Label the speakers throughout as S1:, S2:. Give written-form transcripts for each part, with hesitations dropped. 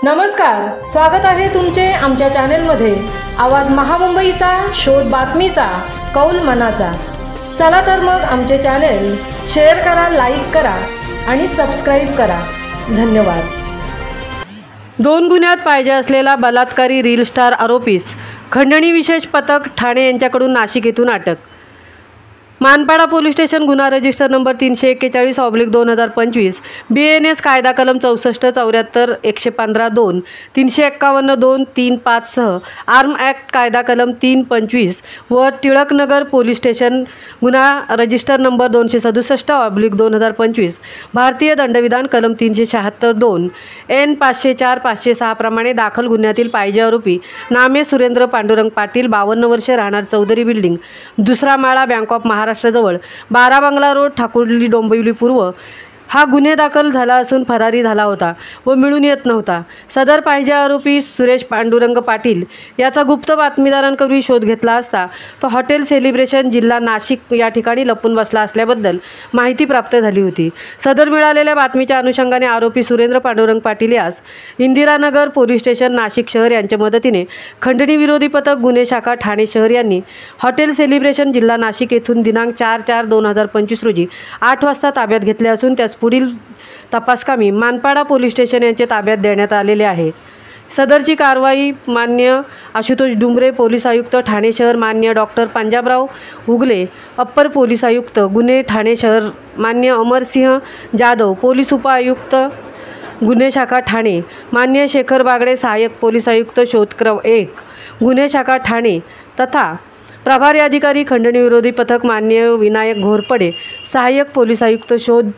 S1: नमस्कार, स्वागत आहे तुमचे आमच्या चॅनेलमध्ये। आवाज महामुंबईचा, शोध बातमीचा, कौल मनाचा। चला तर मग आमचे चॅनेल शेअर करा, लाईक करा आणि सबस्क्राइब करा। धन्यवाद। 2 गुन्ह्यात पाहिजे असलेला बलात्कारी रील स्टार आरोपीस खंडणी विशेष पथक ठाणे यांच्याकडून नाशिक येथून अटक। मानपाडा पोलीस स्टेशन गुन्हा रजिस्टर नंबर 341/2025 BNS कायदा कलम 64 74 115 2 351 2 35 सह आर्म ॲक्ट कायदा कलम 325 व टिळकनगर पोलीस स्टेशन गुन्हा रजिस्टर नंबर 267/2025 भारतीय दंडविधान कलम 376 2 N 504 506 प्रमाणे दाखल गुन्ह्यातील पाहिजे आरोपी नामे सुरेंद्र पांडुरंग पाटील 52 वर्षे, राहणार चौधरी बिल्डिंग, दुसरा माळा, बँक ऑफ महाराष्ट्राजवळ 12 बंगला रोड, ठाकुर्ली, डोंबिवली पूर्व हा गुन्हे दाखल झाला असून फरारी झाला होता व मिळून येत नव्हता। सदर पाहिजे आरोपी सुरेश पांडुरंग पाटील याचा गुप्त बातमीदारांकडून शोध घेतला असता तो हॉटेल सेलिब्रेशन जिल्हा नाशिक या ठिकाणी लपून बसला असल्याबद्दल माहिती प्राप्त झाली होती। सदर मिळालेल्या बातमीच्या अनुषंगाने आरोपी सुरेंद्र पांडुरंग पाटील यास इंदिरानगर पोलीस स्टेशन नाशिक शहर यांच्या मदतीने खंडणी विरोधी पथक गुन्हे शाखा ठाणे शहर यांनी हॉटेल सेलिब्रेशन जिल्हा नाशिक येथून दिनांक 4/4/2025 रोजी 8 वाजता ताब्यात घेतले असून त्यास पुढील तपासकामी मानपाडा पोलीस स्टेशन यांच्या ताब्यात देण्यात आलेले आहे। सदरची कारवाई मान्य आशुतोष डुंबरे पोलीस आयुक्त ठाणे शहर, मान्य डॉक्टर पंजाबराव उगले अप्पर पोलीस आयुक्त गुन्हे ठाणे शहर, मान्य अमरसिंह जाधव पोलीस उपआयुक्त गुन्हे शाखा ठाणे, मान्य शेखर बागडे सहाय्यक पोलीस आयुक्त शोधक्रम 1 गुन्हे शाखा ठाणे तथा प्रभारी अधिकारी खंडणी विरोधी पथक मान्य विनायक घोरपडे सहाय्यक पोलीस आयुक्त शोध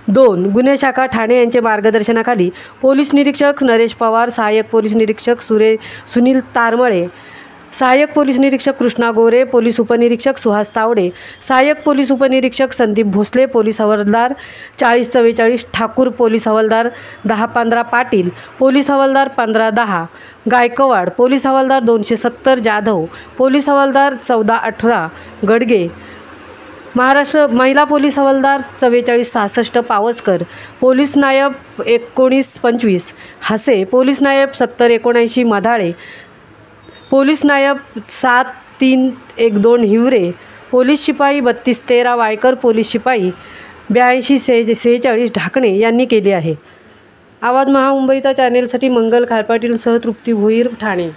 S1: 2 गुन्हे शाखा ठाणे यांचे मार्गदर्शनाखाली पोलीस निरीक्षक नरेश पवार, सहाय्यक पोलीस निरीक्षक सुनील तारमळे, सहाय्यक पोलीस निरीक्षक कृष्णा गोरे, पोलीस उपनिरीक्षक सुहास तावडे, सहाय्यक पोलीस उपनिरीक्षक संदीप भोसले, पोलीस हवालदार 4044 ठाकूर, पोलीस हवालदार 1015 पाटील, पोलीस हवालदार 1510 गायकवाड, पोलीस हवालदार 270 जाधव, पोलीस हवालदार 1418 गडगे, महाराष्ट्र महिला पोलीस हवालदार 4466 पावसकर, पोलीस नायब 1925 हसे, पोलीस नायब 7079 मधाळे, पोलीस नायब 7312 हिवरे, पोलीस शिपाई 3213 वायकर, पोलीस शिपाई 8246 ढाकणे यांनी केले आहे। आवाज महामुंबईचा चॅनेलसाठी मंगल खारपाटीलसह तृप्ती भोईर, ठाणे।